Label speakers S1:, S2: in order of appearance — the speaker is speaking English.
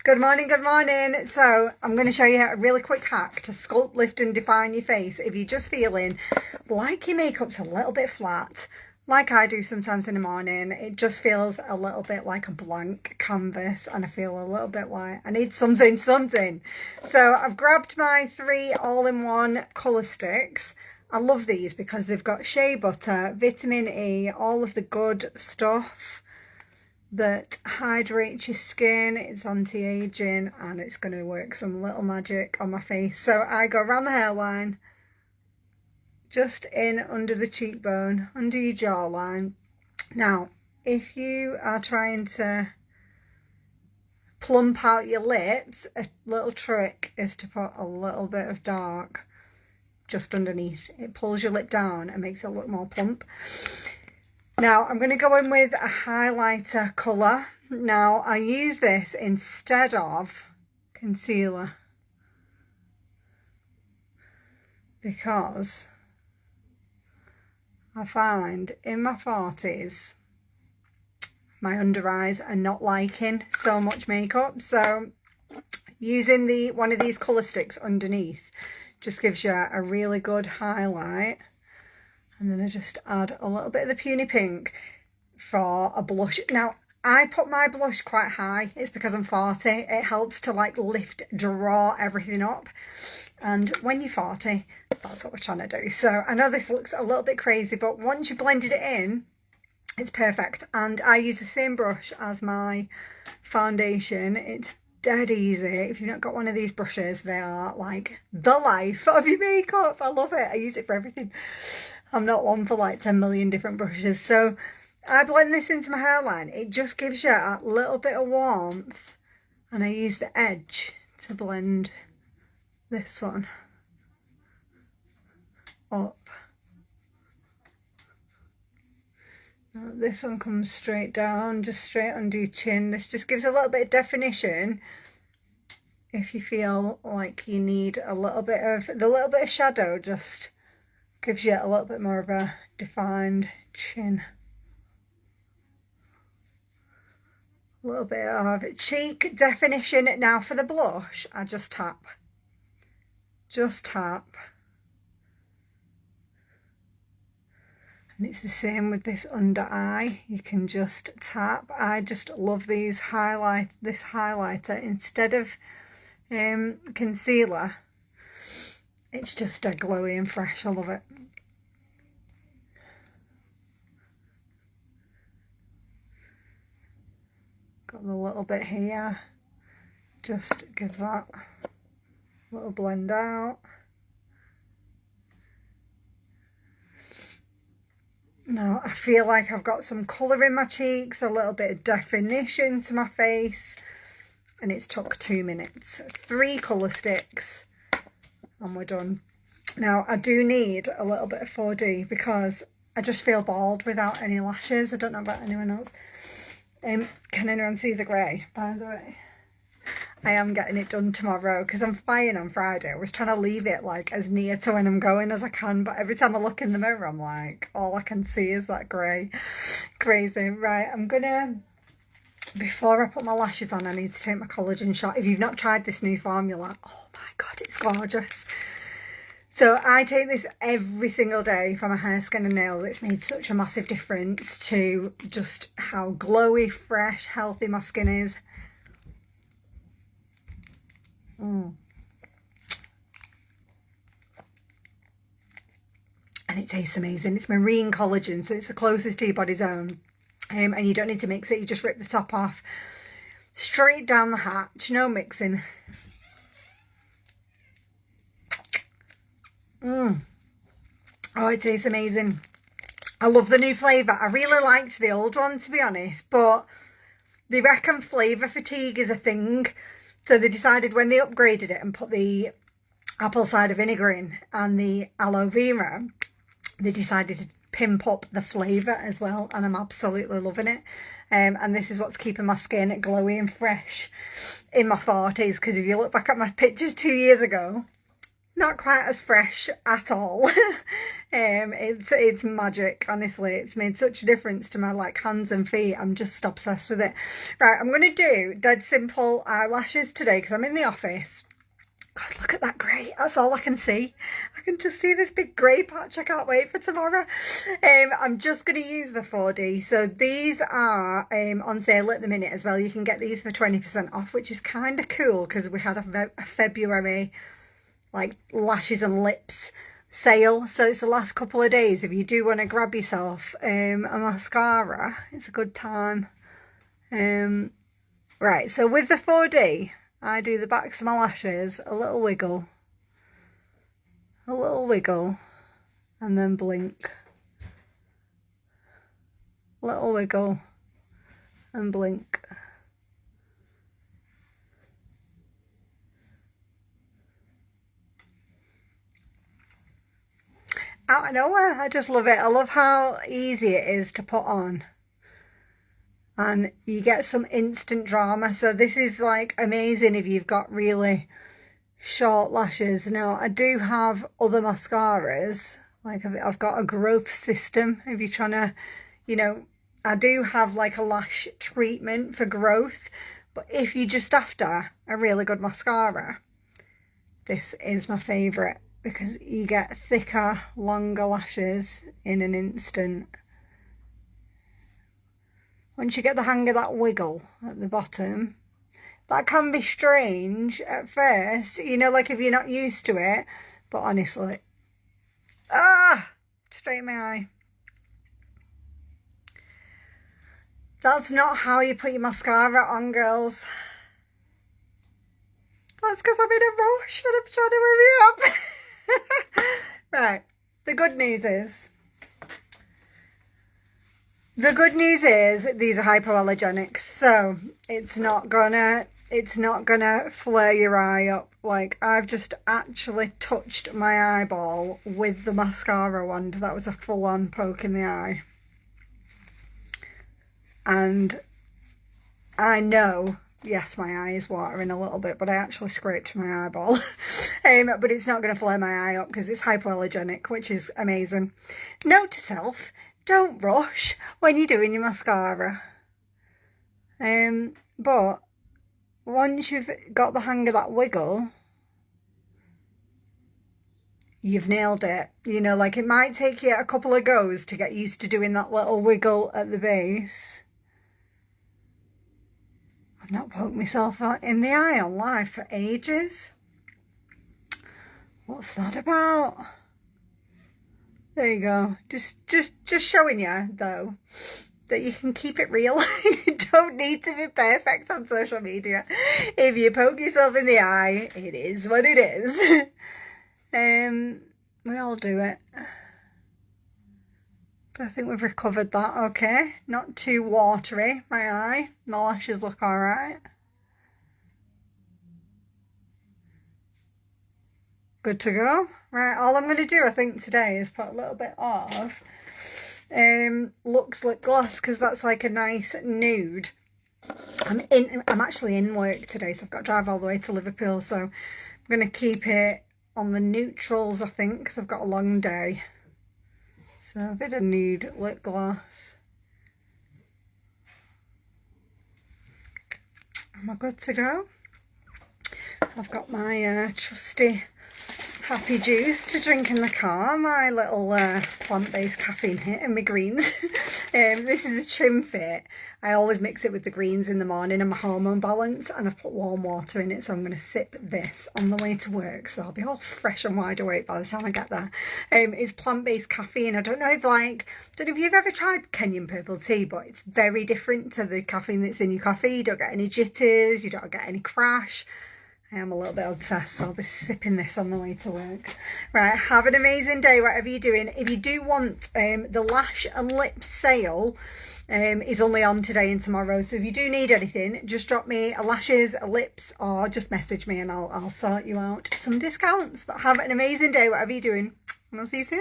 S1: Good morning, good morning. So I'm going to show you a really quick hack to sculpt, lift and define your face if you're just feeling like your makeup's a little bit flat, like I do sometimes in the morning. It just feels a little bit like a blank canvas and I feel a little bit like I need something. So I've grabbed my 3 all-in-one colour sticks. I love these because they've got shea butter, vitamin E, all of the good stuff that hydrates your skin. It's anti-aging and it's going to work some little magic on my face. So I go around the hairline, just in under the cheekbone, under your jawline. Now if you are trying to plump out your lips, a little trick is to put a little bit of dark just underneath. It pulls your lip down and makes it look more plump. Now I'm going to go in with a highlighter colour. Now I use this instead of concealer because I find in my 40s my under eyes are not liking so much makeup. So using one of these colour sticks underneath just gives you a really good highlight. And then I just add a little bit of the puny pink for a blush. Now, I put my blush quite high. It's because I'm 40. It helps to like draw everything up. And when you're 40, that's what we're trying to do. So I know this looks a little bit crazy, but once you blended it in, it's perfect. And I use the same brush as my foundation. It's dead easy. If you've not got one of these brushes, they are like the life of your makeup. I love it. I use it for everything. I'm not one for like 10 million different brushes. So I blend this into my hairline. It just gives you a little bit of warmth. And I use the edge to blend this one up. Now this one comes straight down, just straight under your chin. This just gives a little bit of definition if you feel like you need a little bit of, the little bit of shadow just gives you a little bit more of a defined chin. A little bit of cheek definition. Now for the blush, I just tap. Just tap. And it's the same with this under eye. You can just tap. I just love this highlighter instead of concealer. It's just a glowy and fresh. I love it. Got the little bit here. Just give that a little blend out. Now I feel like I've got some colour in my cheeks, a little bit of definition to my face, and it's took 2 minutes. 3 colour sticks and we're done. Now I do need a little bit of 4D because I just feel bald without any lashes. I don't know about anyone else. Can anyone see the grey, by the way? I am getting it done tomorrow because I'm flying on Friday. I was trying to leave it like as near to when I'm going as I can, but every time I look in the mirror I'm like, all I can see is that grey. Crazy. Right, I'm gonna, before I put my lashes on, I need to take my collagen shot. If you've not tried this new formula, oh my god, it's gorgeous. So I take this every single day for my hair, skin and nails. It's made such a massive difference to just how glowy, fresh, healthy my skin is. And it tastes amazing. It's marine collagen, so it's the closest to your body's own. And you don't need to mix it. You just rip the top off. Straight down the hatch. No mixing. Oh, it tastes amazing. I love the new flavour. I really liked the old one, to be honest, but they reckon flavour fatigue is a thing. So they decided when they upgraded it and put the apple cider vinegar in and the aloe vera, they decided to pimp up the flavour as well, and I'm absolutely loving it. And this is what's keeping my skin glowy and fresh in my 40s, because if you look back at my pictures 2 years ago, not quite as fresh at all. It's magic, honestly. It's made such a difference to my like hands and feet. I'm just obsessed with it. Right, I'm going to do dead simple eyelashes today because I'm in the office. God, look at that grey. That's all I can see. I can just see this big grey patch. I can't wait for tomorrow. I'm just going to use the 4D. So these are on sale at the minute as well. You can get these for 20% off, which is kind of cool because we had a February like lashes and lips sale. So it's the last couple of days. If you do want to grab yourself a mascara, it's a good time. Right, so with the 4D, I do the backs of my lashes, a little wiggle, and then blink. Little wiggle and blink. Out of nowhere, I just love it. I love how easy it is to put on. And you get some instant drama. So this is like amazing if you've got really short lashes. Now I do have other mascaras, like I've got a growth system if you're trying to, you know, I do have like a lash treatment for growth, but if you're just after a really good mascara, this is my favourite because you get thicker, longer lashes in an instant. Once you get the hang of that wiggle at the bottom, that can be strange at first, you know, like if you're not used to it, but honestly, straight in my eye. That's not how you put your mascara on, girls. That's because I'm in a rush and I'm trying to hurry up. Right, the good news is these are hypoallergenic, so it's not gonna flare your eye up. Like, I've just actually touched my eyeball with the mascara wand. That was a full-on poke in the eye. And I know, yes, my eye is watering a little bit, but I actually scraped my eyeball. But it's not going to flare my eye up because it's hypoallergenic, which is amazing. Note to self, don't rush when you're doing your mascara. But once you've got the hang of that wiggle, you've nailed it. You know, like it might take you a couple of goes to get used to doing that little wiggle at the base. I've not poked myself in the eye on live for ages. What's that about? There you go. Just showing you though that you can keep it real. You don't need to be perfect on social media. If you poke yourself in the eye, it is what it is. We all do it. But I think we've recovered that okay. Not too watery, my eye. My lashes look alright. Good to go. Right, all I'm going to do, I think, today is put a little bit of Luxe lip gloss because that's like a nice nude. I'm actually in work today, so I've got to drive all the way to Liverpool, so I'm going to keep it on the neutrals, I think, because I've got a long day. So a bit of nude lip gloss. Am I good to go? I've got my trusty happy juice to drink in the car, my little plant-based caffeine hit and my greens. This is a trim fit. I always mix it with the greens in the morning and my hormone balance, and I've put warm water in it, so I'm going to sip this on the way to work, so I'll be all fresh and wide awake by the time I get there. It's plant-based caffeine. I don't know if you've ever tried Kenyan purple tea, but it's very different to the caffeine that's in your coffee. You don't get any jitters, you don't get any crash. I am a little bit obsessed, so I'll be sipping this on the way to work. Right, have an amazing day, whatever you're doing. If you do want the lash and lip sale is only on today and tomorrow. So if you do need anything, just drop me a lashes, a lips, or just message me and I'll sort you out some discounts. But have an amazing day, whatever you're doing. And I'll see you soon.